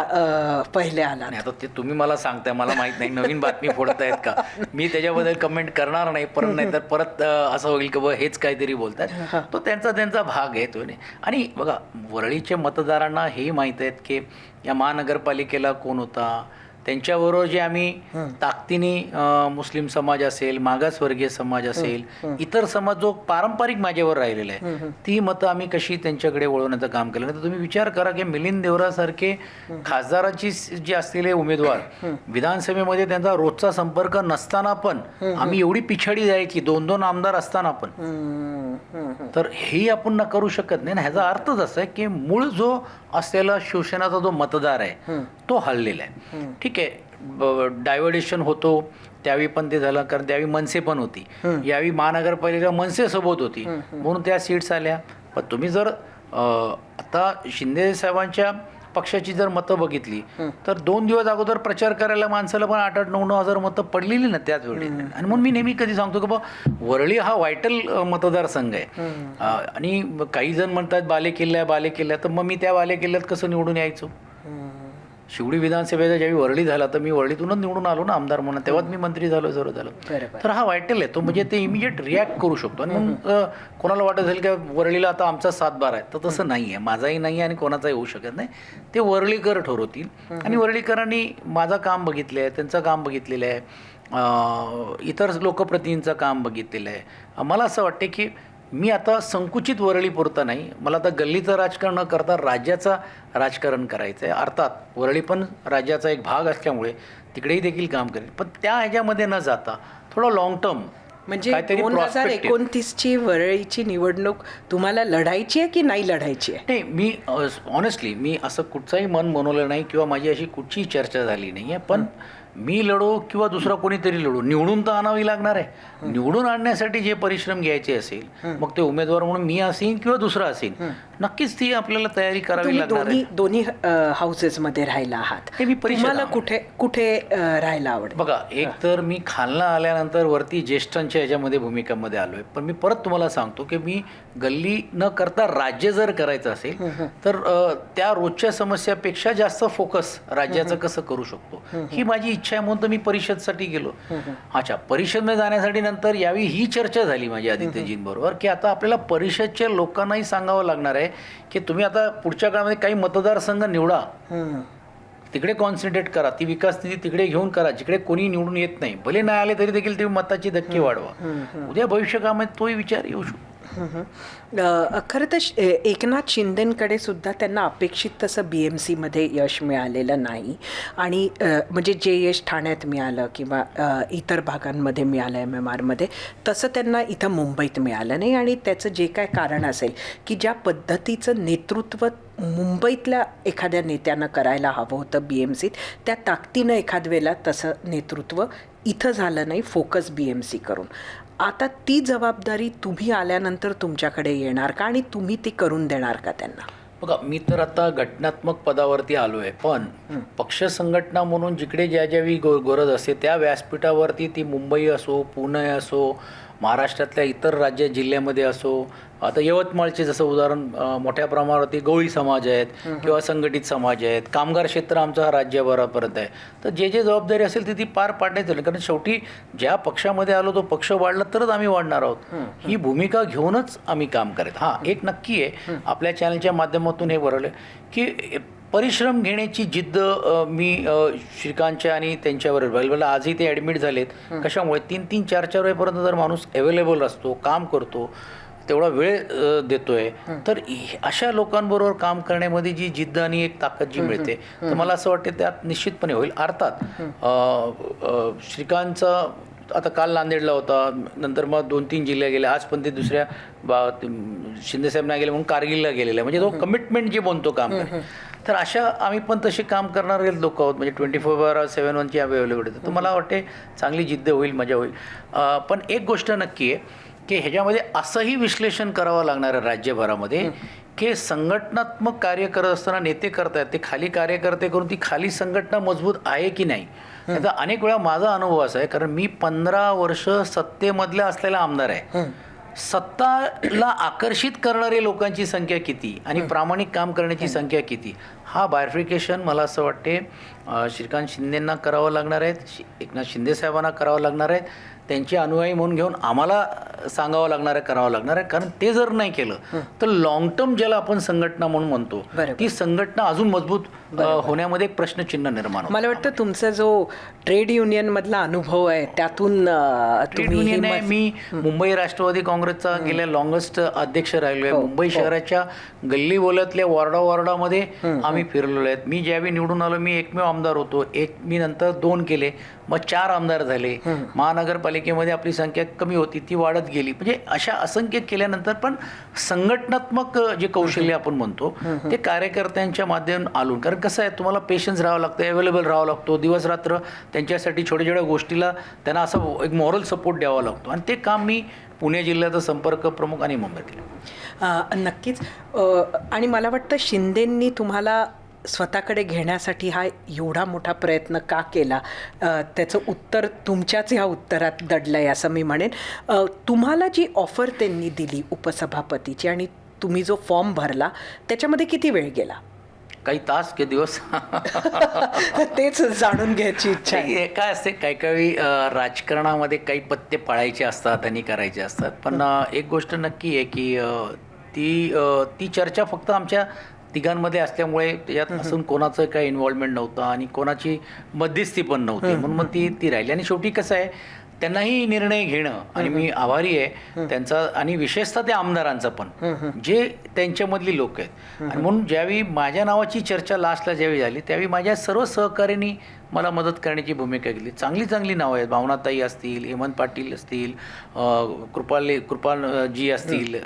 पहिले आला. आता ते तुम्ही मला सांगताय, मला माहित नाही, नवीन बातमी फोडतायत का, मी त्याच्याबद्दल कमेंट करणार नाही. परत नाही तर परत असं होईल की बघ हेच काहीतरी बोलतात. तो त्यांचा भाग आहे तो. आणि बघा वरळीच्या मतदारांना हेही माहीत आहेत की या महानगरपालिकेला कोण होता, त्यांच्याबरोबर जे आम्ही ताकदीने मुस्लिम समाज असेल, मागासवर्गीय समाज असेल, इतर समाज जो पारंपरिक माझ्यावर राहिलेला आहे, ती मतं आम्ही कशी त्यांच्याकडे वळवण्याचं काम केलं. तर तुम्ही विचार करा की मिलिंद देवरासारखे खासदाराची जे असलेले उमेदवार विधानसभेमध्ये त्यांचा रोजचा संपर्क नसताना पण आम्ही एवढी पिछाडी जायची, 2-2 आमदार असताना पण. तर हे आपण न करू शकत नाही ना. ह्याचा अर्थच असा आहे की मूळ जो असलेला शिवसेनाचा जो मतदार आहे तो हललेला आहे. ठीक आहे, डायव्हर्डेशन होतो त्यावेळी पण ते झालं, कारण त्यावेळी मनसे पण होती, यावेळी महानगरपालिका मनसे सोबत होती म्हणून त्या सीट्स आल्या. पण तुम्ही जर आता शिंदे साहेबांच्या पक्षाची जर मतं बघितली तर 2 दिवस अगोदर प्रचार करायला माणसाला पण 8-9 हजार मतं पडलेली ना त्याच वेळी. आणि म्हणून मी नेहमी कधी सांगतो की बा वरळी हा व्हायटल मतदारसंघ आहे. आणि काही जण म्हणतात बालेकिल्ला, तर मग मी त्या बालेकिल्ल्यात कसं निवडून यायचो. शिवडी विधानसभेचा ज्यावेळी वरळी झाला तर मी वरळीतूनच निवडून आलो ना आमदार म्हणून, तेव्हाच मी मंत्री झालो, सर्व झालं. तर हा व्हायटल आहे तो, म्हणजे ते इमिजिएट रिॲक्ट करू शकतो. आणि मग कोणाला वाटत असेल की वरळीला आता आमचा 7-12 आहे, तर तसं नाही आहे, माझाही नाही आहे आणि कोणाचाही होऊ शकत नाही. ते वरळीकर ठरवतील. आणि वरळीकरांनी माझं काम बघितलं आहे, त्यांचं काम बघितलेलं आहे, इतर लोकप्रतिनिधींचं काम बघितलेलं आहे. मला असं वाटते की मी आता संकुचित वरळी पुरता नाही, मला आता गल्लीचं राजकारण न करता राज्याचं राजकारण करायचं आहे. अर्थात वरळी पण राज्याचा एक भाग असल्यामुळे तिकडेही देखील काम करेल, पण त्या ह्याच्यामध्ये न जाता थोडं लॉंग टर्म, म्हणजे 2029ची वरळीची निवडणूक तुम्हाला लढायची आहे की नाही लढायची आहे? नाही, मी ऑनेस्टली मी असं कुठचंही मन बनवलं नाही किंवा माझी अशी कुठचीही चर्चा झाली नाही आहे. पण मी लढो किंवा दुसरा कोणीतरी लढो, निवडून तर आणावी लागणार आहे. निवडून आणण्यासाठी जे परिश्रम घ्यायचे असेल, मग ते उमेदवार म्हणून मी असेन किंवा दुसरा असेल, नक्कीच ती आपल्याला तयारी करावी तुम्ही लागणार आहे. दोन्ही हाऊसेसमध्ये राहिला आहात. हे मी तुम्हाला कुठे राहायला आवडतं? बघा, एक तर मी खालना आल्यानंतर वरती ज्येष्ठांच्या ह्याच्यामध्ये भूमिकामध्ये आलोय, पण मी परत तुम्हाला सांगतो की मी गल्ली न करता राज्य जर करायचं असेल तर त्या रोजच्या समस्यापेक्षा जास्त फोकस राज्याचं कसं करू शकतो ही माझी इच्छा आहे. म्हणून तर मी परिषदसाठी गेलो. अच्छा, परिषदमध्ये जाण्यासाठी नंतर यावेळी ही चर्चा झाली माझी आदित्यजींबरोबर की आता आपल्याला परिषदच्या लोकांनाही सांगावं लागणार आहे की तुम्ही आता पुढच्या काळामध्ये काही मतदारसंघ निवडा, तिकडे कॉन्सन्ट्रेट करा, ती विकास निधी तिकडे घेऊन करा जिकडे कोणी निवडून येत नाही. भले नाही आले तरी देखील तुम्ही मताची धक्के वाढवा. उद्या भविष्य काळामध्ये तोही विचार येऊ शकतो. खरं तर एकनाथ शिंदेंकडे सुद्धा त्यांना अपेक्षित तसं BMCमध्ये यश मिळालेलं नाही. आणि म्हणजे जे यश ठाण्यात मिळालं किंवा इतर भागांमध्ये मिळालं MMRमध्ये, तसं त्यांना इथं मुंबईत मिळालं नाही. आणि त्याचं जे काय कारण असेल की ज्या पद्धतीचं नेतृत्व मुंबईतल्या एखाद्या नेत्यानं करायला हवं होतं BMCत, त्या ताकदीनं एखाद वेळेला तसं नेतृत्व इथं झालं नाही, फोकस BMC करून. आता ती जबाबदारी तुम्ही आल्यानंतर तुमच्याकडे येणार का आणि तुम्ही ती करून देणार का त्यांना? बघा, मी तर आता घटनात्मक पदावरती आलो आहे, पण पक्ष संघटना म्हणून जिकडे ज्या ज्यावेळी गरज असते त्या व्यासपीठावरती, ती मुंबई असो, पुणे असो, महाराष्ट्रातल्या इतर राज्य जिल्ह्यामध्ये असो, आता यवतमाळचे जसं उदाहरण, मोठ्या प्रमाणावरती गवळी समाज आहेत किंवा संघटित समाज आहेत, कामगार क्षेत्र आमचा हा राज्यभरापर्यंत आहे. तर जे जबाबदारी असेल ती पार पाडण्यात येईल. कारण शेवटी ज्या पक्षामध्ये आलो तो पक्ष वाढला तरच आम्ही वाढणार आहोत, ही भूमिका घेऊनच आम्ही काम करत. हां, एक नक्की आहे, आपल्या चॅनलच्या माध्यमातून हे बरवलं की परिश्रम घेण्याची जिद्द मी श्रीकांतच्या आणि त्यांच्याबरोबर बघितलं. आजही ते ॲडमिट झालेत. कशामुळे? 3-3, 4-4 वेळेपर्यंत जर माणूस अवेलेबल असतो, काम करतो, तेवढा वेळ देतोय, तर अशा लोकांबरोबर काम करण्यामध्ये जी जिद्द आणि एक ताकद जी मिळते, तर मला असं वाटतं त्यात निश्चितपणे होईल. अर्थात श्रीकांतचा आता काल नांदेडला होता, नंतर मग 2-3 जिल्हे गेले, आज पण ते दुसऱ्या शिंदेसाहेब नाही गेले म्हणून कारगिलला गेलेला आहे. म्हणजे तो कमिटमेंट जे बनतो काम करे. तर अशा आम्ही पण तसे काम करणारे लोक आहोत. म्हणजे 24/7 अवेलेबिलिटी. तर मला वाटते चांगली जिद्द होईल, मजा होईल. पण एक गोष्ट नक्की आहे की ह्याच्यामध्ये असंही विश्लेषण करावं लागणार आहे राज्यभरामध्ये की संघटनात्मक कार्य करत असताना नेते करतायत ते खाली कार्यकर्ते करून ती खाली संघटना मजबूत आहे की नाही. आता अनेक वेळा माझा अनुभव असा आहे, कारण मी 15 वर्ष सत्तेमधल्या असलेला आमदार आहे. सत्ताला आकर्षित करणारे लोकांची संख्या किती आणि प्रामाणिक काम करण्याची संख्या किती, हा बायफिकेशन मला असं वाटते श्रीकांत शिंदेंना करावं लागणार आहेत, एकनाथ शिंदे साहेबांना करावं लागणार आहेत, त्यांचे अनुयायी म्हणून घेऊन आम्हाला सांगावं लागणार आहे, करावं लागणार आहे. कारण ते जर नाही केलं तर लॉंग टर्म ज्याला आपण संघटना म्हणून म्हणतो, ती संघटना अजून मजबूत होण्यामध्ये एक प्रश्नचिन्ह निर्माण होतं. मला वाटतं तुमचा जो ट्रेड युनियन मधला अनुभव आहे त्यातून ट्रेड युनियन आहे. मी मुंबई राष्ट्रवादी काँग्रेसचा गेल्या लॉंगेस्ट अध्यक्ष राहिलो आहे. मुंबई शहराच्या गल्ली बोलतल्या वॉर्डामध्ये आम्ही फिरलेलो आहेत. मी ज्यावेळी निवडून आलो मी एकमेव आमदार होतो. मी नंतर 2 केले, मग 4 आमदार झाले. महानगरपालिकेमध्ये आपली संख्या कमी होती, ती वाढत गेली. म्हणजे अशा असंख्य केल्यानंतर पण संघटनात्मक जे कौशल्य आपण म्हणतो ते कार्यकर्त्यांच्या माध्यमातून आलून. कारण कसं आहे, तुम्हाला पेशन्स राहावं लागतं, अवेलेबल राहावं लागतो, दिवस रात्र त्यांच्यासाठी छोट्या छोट्या गोष्टीला त्यांना असं एक मॉरल सपोर्ट द्यावा लागतो. आणि ते काम मी पुणे जिल्ह्याचा संपर्क प्रमुख आणि मुंबईत केलं. नक्कीच. आणि मला वाटतं शिंदेंनी तुम्हाला स्वतःकडे घेण्यासाठी हा एवढा मोठा प्रयत्न का केला, त्याचं उत्तर तुमच्याच ह्या उत्तरात दडलं आहे असं मी म्हणेन. तुम्हाला जी ऑफर त्यांनी दिली उपसभापतीची आणि तुम्ही जो फॉर्म भरला त्याच्यामध्ये किती वेळ गेला? काही तास की दिवस तेच जाणून घ्यायची इच्छा आहे. काय असते, काही राजकारणामध्ये काही पत्ते पाळायचे असतात आणि करायचे असतात. पण एक गोष्ट नक्की आहे की ती चर्चा फक्त आमच्या तिघांमध्ये असल्यामुळे त्याच्यात असून कोणाचं काही इन्व्हॉल्वमेंट नव्हतं आणि कोणाची मध्यस्थी पण नव्हती, म्हणून मग ती राहिली. आणि शेवटी कसं आहे, त्यांनाही निर्णय घेणं, आणि मी आभारी आहे त्यांचा आणि विशेषतः त्या आमदारांचा पण जे त्यांच्यामधली लोक आहेत. आणि म्हणून ज्यावेळी माझ्या नावाची चर्चा लास्टला ज्यावेळी झाली त्यावेळी माझ्या सर्व सहकाऱ्यांनी मला मदत करण्याची भूमिका घेतली. चांगली चांगली नावं आहेत, भावनाताई असतील, हेमंत पाटील असतील, कृपालजी असतील,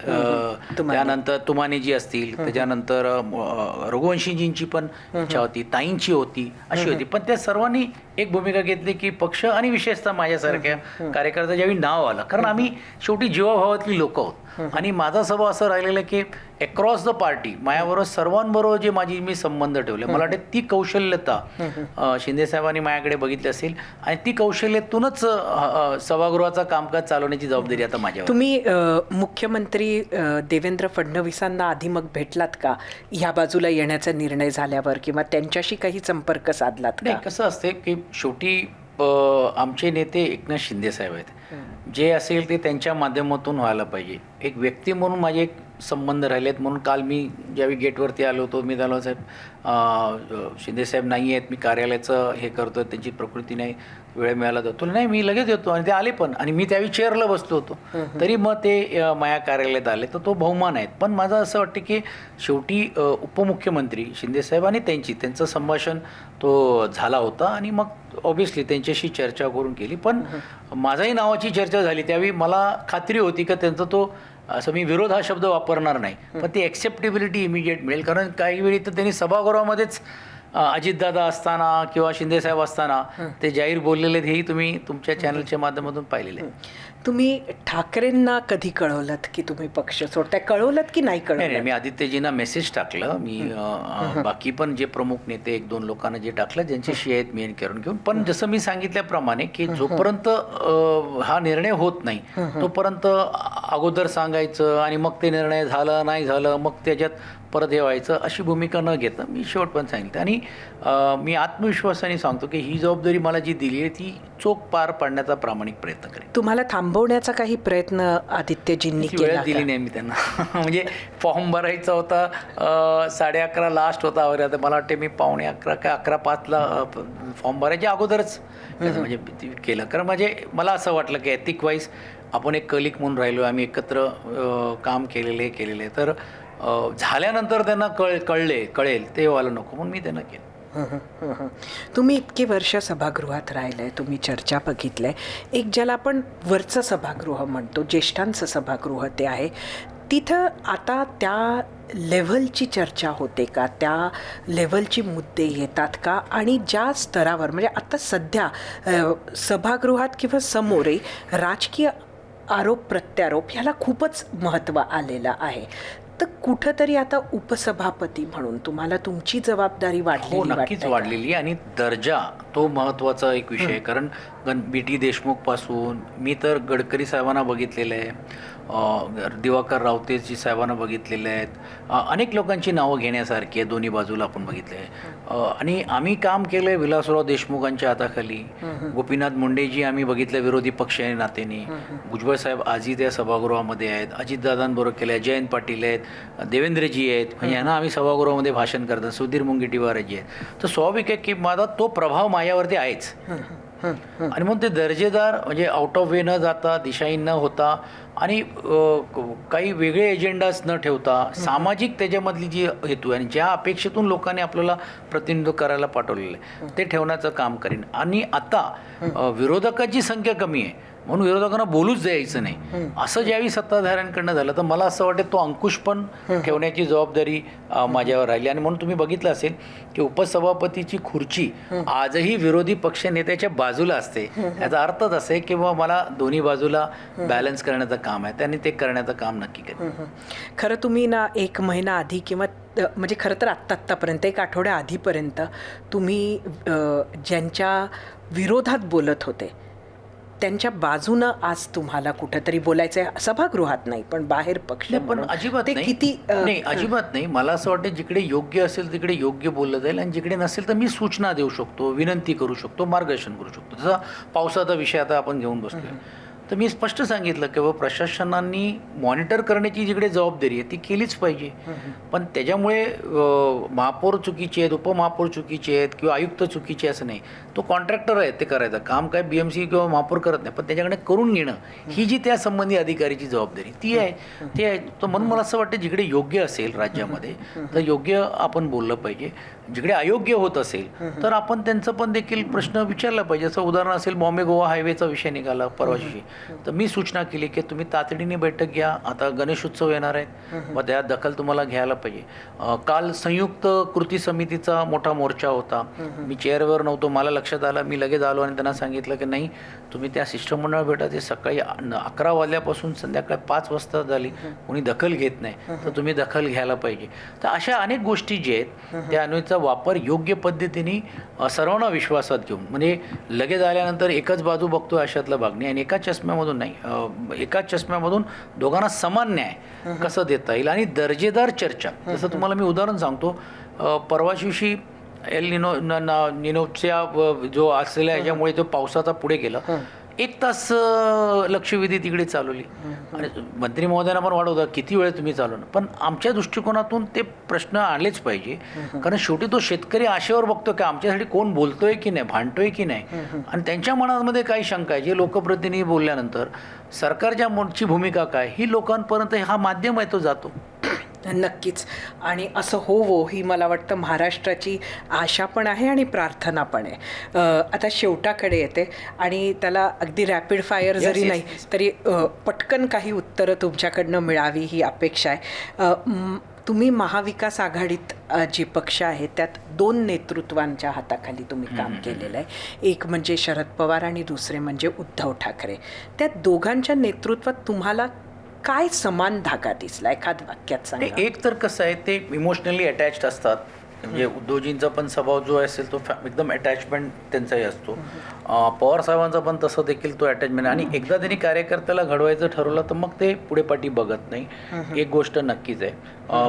त्यानंतर तुमानेजी असतील, त्याच्यानंतर रघुवंशीजींची पण इच्छा होती, ताईंची होती, अशी होती. पण त्या सर्वांनी एक भूमिका घेतली की पक्ष आणि विशेषतः माझ्यासारख्या कार्यकर्ता ज्यावेळी नाव आलं, कारण आम्ही शेवटी जीवाभावातली लोक आहोत आणि माझा स्वभाव असं राहिलेला की अक्रॉस द पार्टी माझ्याबरोबर सर्वांबरोबर जे मी संबंध ठेवले, मला वाटते ती कौशल्यता शिंदे साहेबांनी माझ्याकडे बघितली असेल आणि ती कौशल्यतूनच सभागृहाचं कामकाज चालवण्याची जबाबदारी आता माझ्यावर. तुम्ही मुख्यमंत्री देवेंद्र फडणवीसांना आधी मग भेटलात का ह्या बाजूला येण्याचा निर्णय झाल्यावर, किंवा त्यांच्याशी काही संपर्क साधलात नाही, का? कसं असते की शेवटी आमचे नेते एकनाथ शिंदे साहेब आहेत, जे असेल ते त्यांच्या माध्यमातून व्हायला पाहिजे. एक व्यक्ती म्हणून माझे एक संबंध राहिलेत, म्हणून काल मी ज्यावेळी गेटवरती आलो होतो मी झालो, साहेब शिंदेसाहेब नाही आहेत, मी कार्यालयाचं हे करतो, त्यांची प्रकृती नाही, वेळ मिळाला तर तुला नाही, मी लगेच येतो. आणि ते आले पण, आणि मी त्यावेळी चेअरला बसलो होतो, तरी मग ते माझ्या कार्यालयात आले, तर तो बहुमान आहेत. पण माझं असं वाटतं की शेवटी उपमुख्यमंत्री शिंदेसाहेब आणि त्यांचं संभाषण तो झाला होता आणि मग ऑब्व्हियसली त्यांच्याशी चर्चा करून केली. पण माझाही नावाची चर्चा झाली त्यावेळी मला खात्री होती की त्यांचा तो, असं मी विरोध हा शब्द वापरणार नाही, पण ती ॲक्सेप्टेबिलिटी इमिजिएट मिळेल. कारण काही वेळी तर त्यांनी सभागृहामध्येच अजितदादा असताना किंवा शिंदेसाहेब असताना ते जाहीर बोललेले, हेही तुम्ही तुमच्या चॅनलच्या माध्यमातून पाहिलेले. तुम्ही ठाकरेंना कधी कळवलत की तुम्ही पक्ष सोडताय? कळवलत की नाही नाही, कळवलं? मी आदित्यजींना मेसेज टाकलं, मी बाकी पण जे प्रमुख नेते एक दोन लोकांना जे टाकलं ज्यांच्याशी आहेत मी करून घेऊन. पण जसं मी सांगितल्याप्रमाणे की जोपर्यंत हा निर्णय होत नाही तोपर्यंत अगोदर सांगायचं आणि मग ते निर्णय झालं नाही झालं मग त्याच्यात परत हे व्हायचं, अशी भूमिका न घेता मी शेवटपर्यंत सांगितलं. आणि मी आत्मविश्वासाने सांगतो की ही जबाबदारी मला जी दिली आहे ती चोख पार पाडण्याचा प्रामाणिक प्रयत्न करेन. तुम्हाला थांबवण्याचा काही प्रयत्न आदित्यजींनी ती केला वेळ का? दिली नाही मी त्यांना. म्हणजे फॉर्म भरायचा होता, 11:30 लास्ट होता वगैरे, आता मला वाटते मी 11:45 का 11:05 फॉर्म भरायच्या अगोदरच म्हणजे केलं. कारण मला असं वाटलं की एथिक वाईज आपण एक कलिक म्हणून राहिलो, आम्ही एकत्र काम केलेले तर झाल्यानंतर त्यांना कळेल ते व्हायला नको म्हणून मी त्यांना केलं. तुम्ही इतकी वर्ष सभागृहात राहिलंय, तुम्ही चर्चा बघितलंय, एक ज्याला आपण वरचं सभागृह म्हणतो, ज्येष्ठांचं सभागृह ते आहे, तिथं आता त्या लेव्हलची चर्चा होते का? त्या लेव्हलची मुद्दे येतात का? आणि ज्या स्तरावर म्हणजे आता सध्या सभागृहात किंवा समोरही राजकीय आरोप प्रत्यारोप ह्याला खूपच महत्त्व आलेलं आहे, तर कुठंतरी आता उपसभापती म्हणून तुम्हाला तुमची जबाबदारी वाढली? हो, नक्कीच वाढलेली. आणि दर्जा तो महत्त्वाचा एक विषय आहे. कारण BT देशमुखपासून मी तर गडकरी साहेबांना बघितलेलं आहे, दिवाकर रावतेजी साहेबांना बघितलेले आहेत, अनेक लोकांची नावं घेण्यासारखी आहे, दोन्ही बाजूला आपण बघितलं आहे. आणि आम्ही काम केलं आहे विलासराव देशमुखांच्या हाताखाली, गोपीनाथ मुंडेजी आम्ही बघितलं विरोधी पक्ष नात्याने, भुजबळ साहेब आजही त्या सभागृहामध्ये आहेत, अजितदादांबरोबर केलं आहे, जयंत पाटील आहेत, देवेंद्रजी आहेत, म्हणजे यांना आम्ही सभागृहामध्ये भाषण करतात, सुधीर मुनगंटीवारजी आहेत. तर स्वाभाविक आहे की माझा तो प्रभाव माझ्यावरती आहेच. आणि म्हणून ते दर्जेदार म्हणजे आउट ऑफ वे न जाता, दिशाहीन न होता आणि काही वेगळे एजेंडाज न ठेवता सामाजिक त्याच्यामधली जी हेतू आणि ज्या अपेक्षेतून लोकांनी आपल्याला प्रतिनिधित्व करायला पाठवलेलं आहे ते ठेवण्याचं काम करीन. आणि आता विरोधकांची संख्या कमी आहे म्हणून विरोधकांना बोलूच द्यायचं नाही असं ज्यावेळी सत्ताधाऱ्यांकडनं झालं, तर मला असं वाटतं तो अंकुश पण ठेवण्याची जबाबदारी माझ्यावर राहिली. आणि म्हणून तुम्ही बघितलं असेल की उपसभापतीची खुर्ची आजही विरोधी पक्षनेत्याच्या बाजूला असते. याचा अर्थच असे की बाबा मला दोन्ही बाजूला बॅलन्स करण्याचं काम आहे, त्यांनी ते करण्याचं काम नक्की केलं. खरं तुम्ही ना 1 महिना आधी किंवा म्हणजे खरं तर आत्तापर्यंत 1 आठवड्या आधीपर्यंत तुम्ही ज्यांच्या विरोधात बोलत होते त्यांच्या बाजूनं आज तुम्हाला कुठंतरी बोलायचं आहे, सभागृहात नाही पण बाहेर पक्ष. पण अजिबात नाही, अजिबात नाही. मला असं वाटतं जिकडे योग्य असेल तिकडे योग्य बोललं जाईल आणि जिकडे नसेल तर मी सूचना देऊ शकतो, विनंती करू शकतो, मार्गदर्शन करू शकतो. जसा पावसाचा विषय आता आपण घेऊन बसतोय, तर मी स्पष्ट सांगितलं की प्रशासनांनी मॉनिटर करण्याची जिकडे जबाबदारी आहे ती केलीच पाहिजे. पण त्याच्यामुळे महापौर चुकीचे आहेत, उपमहापौर चुकीचे आहेत किंवा आयुक्त चुकीचे असं नाही. तो कॉन्ट्रॅक्टर आहे, ते करायचं काम काय BMC किंवा महापौर करत नाही, पण त्याच्याकडे करून घेणं ही जी त्या संबंधी अधिकारीची जबाबदारी ती आहे. तर म्हणून मला असं वाटतं जिकडे योग्य असेल राज्यामध्ये तर योग्य आपण बोललं पाहिजे. जिकडे अयोग्य होत असेल तर आपण त्यांचं पण देखील प्रश्न विचारला पाहिजे. जसं उदाहरण असेल बॉम्बे गोवा हायवेचा विषय निघाला परवाशी, तर मी सूचना केली की तुम्ही तातडीने बैठक घ्या, आता गणेशोत्सव येणार आहेत मग त्यात दखल तुम्हाला घ्यायला पाहिजे. काल संयुक्त कृती समितीचा मोठा मोर्चा होता, मी चेअरवर नव्हतो, मला लक्षात आलं, मी लगेच आलो आणि त्यांना सांगितलं की नाही तुम्ही त्या शिष्टमंडळ भेटा, ते सकाळी 11 वाजल्यापासून संध्याकाळी 5 वाजता झाली, कोणी दखल घेत नाही, तर तुम्ही दखल घ्यायला पाहिजे. तर अशा अनेक गोष्टी ज्या आहेत त्या अन्वयचा वापर योग्य पद्धतीने सर्वांना विश्वासात घेऊन, म्हणजे लगेच आल्यानंतर एकच बाजू बघतोय अशातलं भाग आणि एकाच चष्म्यामधून नाही, एकाच चष्म्यामधून दोघांना समान न्याय कसं देता येईल आणि दर्जेदार चर्चा. जसं तुम्हाला मी उदाहरण सांगतो, परवाच दिवशी एल निनोच्या जो असलेला याच्यामुळे जो पावसाचा पुढे गेला, 1 तास लक्षवेधी तिकडे चालवली आणि मंत्री महोदयांना पण वाढवतं किती वेळ तुम्ही चालवणार, पण आमच्या दृष्टिकोनातून ते प्रश्न आणलेच पाहिजे. कारण शेवटी तो शेतकरी आशेवर बघतो की आमच्यासाठी कोण बोलतोय की नाही, भांडतोय की नाही, आणि त्यांच्या मनामध्ये काही शंका आहे. जे लोकप्रतिनिधी बोलल्यानंतर सरकारच्या मोठी भूमिका काय ही लोकांपर्यंत हा माध्यम आहे तो जातो. नक्कीच. आणि असं हो ही मला वाटतं महाराष्ट्राची आशा पण आहे आणि प्रार्थना पण आहे. आता शेवटाकडे येते आणि त्याला अगदी रॅपिड फायर जरी नाही तरी पटकन काही उत्तरं तुमच्याकडनं मिळावी ही अपेक्षा आहे. तुम्ही महाविकास आघाडीत जे पक्ष आहेत त्यात 2 नेतृत्वांच्या हाताखाली तुम्ही काम केलेलं आहे. एक म्हणजे शरद पवार आणि दुसरे म्हणजे उद्धव ठाकरे. त्या दोघांच्या नेतृत्वात तुम्हाला काय समान धागा दिसला, एखाद वाक्यात सांगा. एक तर कसं आहे, ते इमोशनली अटॅच्ड असतात. म्हणजे उद्धवजींचा पण स्वभाव जो असेल तो एकदम अटॅचमेंट त्यांचाही असतो. पवार साहेबांचा पण तसं देखील तो अटॅचमेंट, आणि एकदा त्यांनी कार्यकर्त्याला घडवायचं ठरवलं तर मग ते पुढे पाठी बघत नाही, एक गोष्ट नक्कीच आहे.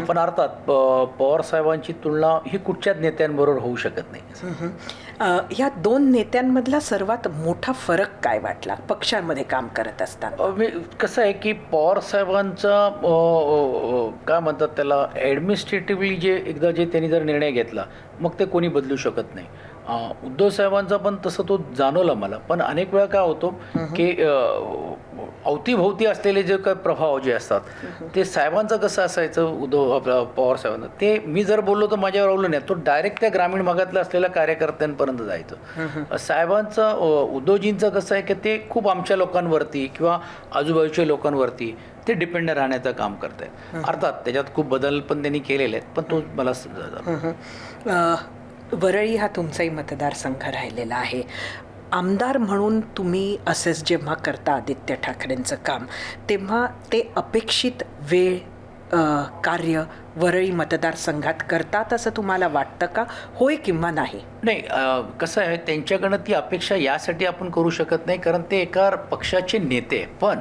पण अर्थात पवार साहेबांची तुलना ही कुठच्याच नेत्यांबरोबर होऊ शकत नाही. या 2 नेत्यांमधला सर्वात मोठा फरक काय वाटला पक्षांमध्ये काम करत असताना? कसं आहे की पवार साहेबांचा काय म्हणतात त्याला, ॲडमिनिस्ट्रेटिव्हली जे एकदा जे त्यांनी जर निर्णय घेतला मग ते कोणी बदलू शकत नाही. उद्धव साहेबांचा पण तसं तो जाणवला मला. पण अनेक वेळा काय होतो की अवतीभोवती असलेले जे काही प्रभाव जे असतात ते साहेबांचं कसं असायचं, पवार साहेबांचं ते मी जर बोललो तर माझ्यावर अवलंबून नाही, तो डायरेक्ट त्या ग्रामीण भागातल्या असलेल्या कार्यकर्त्यांपर्यंत जायचं. साहेबांचं उद्धवजींचं कसं आहे की ते खूप आमच्या लोकांवरती किंवा आजूबाजूच्या लोकांवरती ते डिपेंड राहण्याचं काम करत आहेत. अर्थात त्याच्यात खूप बदल पण त्यांनी केलेले आहेत, पण तो मला वरळी हा तुमचाही मतदारसंघ राहिलेला आहे. आमदार म्हणून तुम्ही असेच जेव्हा करता आदित्य ठाकरेंचं काम, तेव्हा ते अपेक्षित वेळ कार्य वरळी मतदारसंघात करतात असं तुम्हाला वाटतं का, होय किंवा नाही? नाही, कसं आहे, त्यांच्याकडनं ती अपेक्षा यासाठी आपण करू शकत नाही कारण ते एका पक्षाचे नेते, पण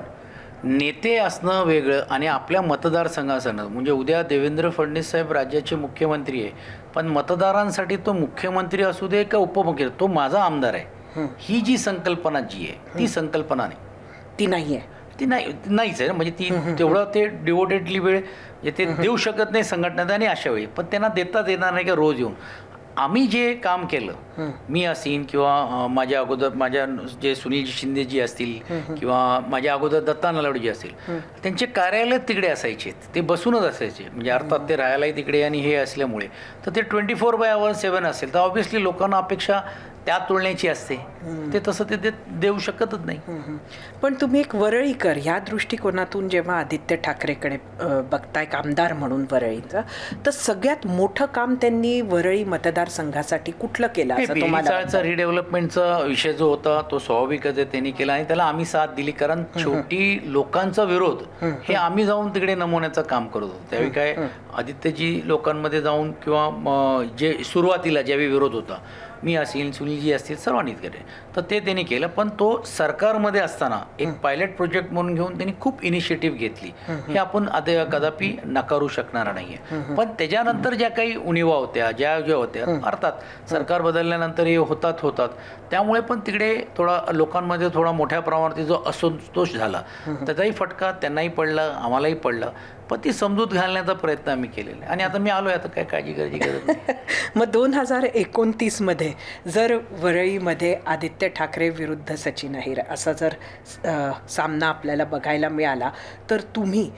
नेते असणं वेगळं आणि आपल्या मतदारसंघासणं, म्हणजे उद्या देवेंद्र फडणवीस साहेब राज्याचे मुख्यमंत्री आहे, पण मतदारांसाठी तो मुख्यमंत्री असू दे का उपमुख्यमंत्री, तो माझा आमदार आहे, ही जी संकल्पना जी आहे ती संकल्पना नाही, ती नाही आहे, ती नाहीच आहे. म्हणजे ती तेवढं ते डिवोटेडली वेळ ते देऊ शकत नाही संघटनेत, आणि अशा वेळी पण त्यांना देताच येणार नाही का रोज येऊन. आम्ही जे काम केलं, मी असीन किंवा माझ्या अगोदर माझ्या जे सुनील शिंदेजी असतील किंवा माझ्या अगोदर दत्ता नलावडेजी असतील, त्यांचे कार्यालय तिकडे असायचे, ते बसूनच असायचे. म्हणजे अर्थात ते राहायलाही तिकडे आणि हे असल्यामुळे तर ते 24/7 असेल, तर ऑब्व्हियसली लोकांना अपेक्षा त्या तुलनेची असते, ते तसं ते देऊ शकतच नाही. पण तुम्ही एक वरळीकर ह्या दृष्टिकोनातून जेव्हा आदित्य ठाकरेकडे बघताय आमदार म्हणून वरळीचं, तर सगळ्यात मोठं काम त्यांनी वरळी मतदारसंघासाठी कुठलं केलं असं तुम्हाला चाळचा रिडेव्हलपमेंटचा विषय जो होता तो स्वाभाविकच आहे त्यांनी केला आणि त्याला आम्ही साथ दिली, कारण शेवटी लोकांचा विरोध हे आम्ही जाऊन तिकडे नमवण्याचं काम करत होतो. त्यावेळी काय आदित्यजी लोकांमध्ये जाऊन किंवा जे सुरुवातीला ज्यावेळी विरोध होता, मी असेल सुनीलजी असतील सर्वांनीच केले, तर ते त्यांनी केलं. पण तो सरकारमध्ये असताना एक पायलट प्रोजेक्ट म्हणून घेऊन त्यांनी खूप इनिशिएटिव्ह घेतली, हे आपण कदापि नकारू शकणार नाही आहे. पण त्याच्यानंतर ज्या काही उणिवा होत्या, ज्या होत्या, अर्थात सरकार बदलल्यानंतर हे होतात, त्यामुळे पण तिकडे थोडा लोकांमध्ये थोडा मोठ्या प्रमाणात जो असंतोष झाला, त्याचाही फटका त्यांनाही पडला, आम्हालाही पडला. पण ती समजूत घालण्याचा प्रयत्न आम्ही केलेला आहे आणि आता मी आलो आहे, आता काय काळजी करायची गरज नाही. मग 2029मध्ये जर वरळीमध्ये आदित्य ठाकरे विरुद्ध सचिन अहिर असा जर सामना आपल्याला बघायला मिळाला, तर तुम्ही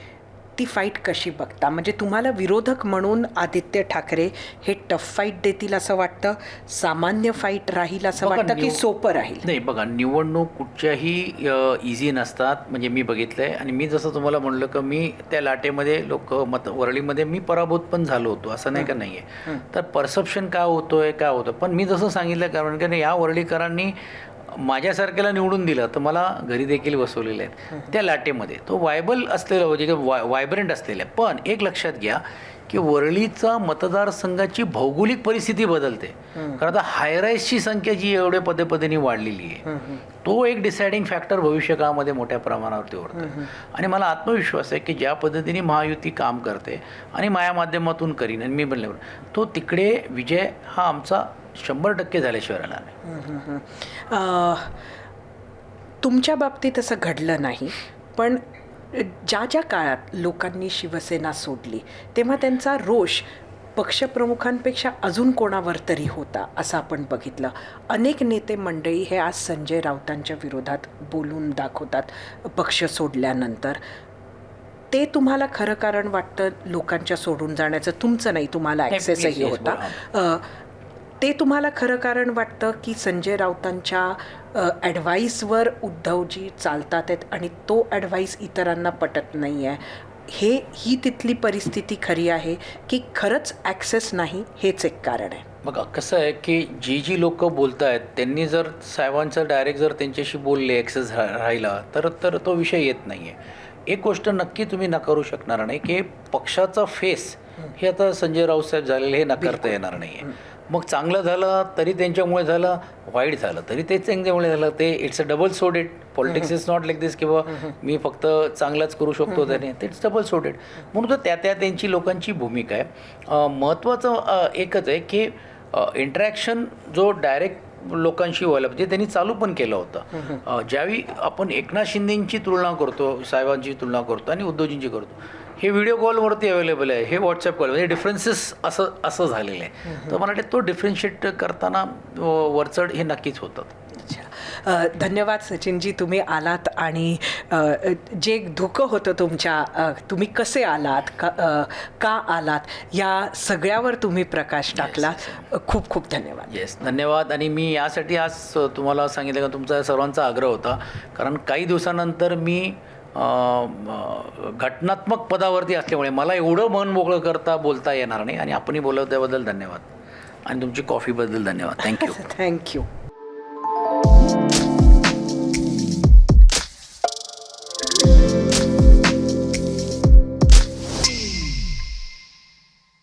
ती फाईट कशी बघता? म्हणजे तुम्हाला विरोधक म्हणून आदित्य ठाकरे हे टफ फाईट देतील असं वाटतं, सामान्य फाईट राहील असं बघा, वाटतं की सोपं राहील? नाही बघा, निवडणूक कुठच्याही इझी नसतात. म्हणजे मी बघितलं आहे आणि मी जसं तुम्हाला म्हणलं की मी त्या लाटेमध्ये वरळीमध्ये मी पराभूत पण झालो होतो, असं नाही का नाही आहे. तर परसेप्शन काय होतोय काय होतं, पण मी जसं सांगितलं कारण की या वरळीकरांनी माझ्यासारख्याला निवडून दिलं तर मला घरी देखील बसवलेले आहेत. त्या लाटेमध्ये तो वायबल असलेला म्हणजे वायब्रंट असलेला आहे. पण एक लक्षात घ्या की वरळीचा मतदारसंघाची भौगोलिक परिस्थिती बदलते. कारण आता हायराईजची संख्या जी एवढ्या पदेपदेने वाढलेली आहे, तो एक डिसायडिंग फॅक्टर भविष्यकाळामध्ये मोठ्या प्रमाणावरती ओढतो. आणि मला आत्मविश्वास आहे की ज्या पद्धतीने महायुती काम करते आणि माझ्या माध्यमातून करीन आणि मी बनले तो तिकडे विजय हा आमचा 100% झाल्याशिवाय राहणार नाही. तुमच्या बाबतीत असं घडलं नाही, पण ज्या ज्या काळात लोकांनी शिवसेना सोडली तेव्हा त्यांचा रोष पक्षप्रमुखांपेक्षा अजून कोणावर तरी होता असं आपण बघितलं. अनेक नेते मंडळी हे आज संजय राऊतांच्या विरोधात बोलून दाखवतात पक्ष सोडल्यानंतर. ते तुम्हाला खरं कारण वाटतं लोकांच्या सोडून जाण्याचं? तुमचं नाही, तुम्हाला ॲक्सेसही होता. ते तुम्हाला खरं कारण वाटतं की संजय राऊतांच्या ॲडवाईसवर उद्धवजी चालतात आहेत आणि तो ॲडवाईस इतरांना पटत नाही आहे, ही तिथली परिस्थिती खरी आहे की खरंच ॲक्सेस नाही हेच एक कारण आहे? बघा कसं आहे की जी लोक बोलत आहेत त्यांनी जर साहेबांचं डायरेक्ट जर त्यांच्याशी बोलले ॲक्सेस राहिला तर तो विषय येत नाही आहे. एक गोष्ट नक्की तुम्ही नाकारू शकणार नाही की पक्षाचा फेस हे आता संजय राऊत साहेब झालेले हे नाकारता येणार नाही आहे. मग चांगलं झालं तरी त्यांच्यामुळे झालं, वाईट झालं तरी ते त्यांच्यामुळे झालं. ते it's a double sided. Politics is not like this किंवा मी फक्त चांगलाच करू शकतो त्याने, ते इट्स डबल सोडेड. म्हणून तर त्या त्यांची लोकांची भूमिका आहे. महत्त्वाचं एकच आहे की इंटरॅक्शन जो डायरेक्ट लोकांशी व्हायला म्हणजे त्यांनी चालू पण केलं होतं. ज्यावेळी आपण एकनाथ शिंदेंची तुलना करतो, साहेबांची तुलना करतो आणि उद्धवजींची करतो, हे व्हिडिओ कॉलवरती अवेलेबल आहे, हे व्हॉट्सअप कॉल, म्हणजे डिफरन्सेस असं झालेलं आहे. तर मला वाटतं तो डिफरन्शिएट करताना वरचढ हे नक्कीच होतं. धन्यवाद सचिनजी, तुम्ही आलात आणि जे धोकं होतं तुमच्या, तुम्ही कसे आलात, का आलात, या सगळ्यावर तुम्ही प्रकाश टाकला. खूप खूप धन्यवाद. येस, धन्यवाद. आणि मी यासाठी आज तुम्हाला सांगितलं का तुमचा सर्वांचा आग्रह होता, कारण काही दिवसानंतर मी घटनात्मक पदावरती असल्यामुळे मला एवढं मन मोकळं बोलता येणार नाही. आणि आपणही बोलवल्याबद्दल धन्यवाद आणि तुमची कॉफीबद्दल धन्यवाद. थँक्यू. थँक्यू.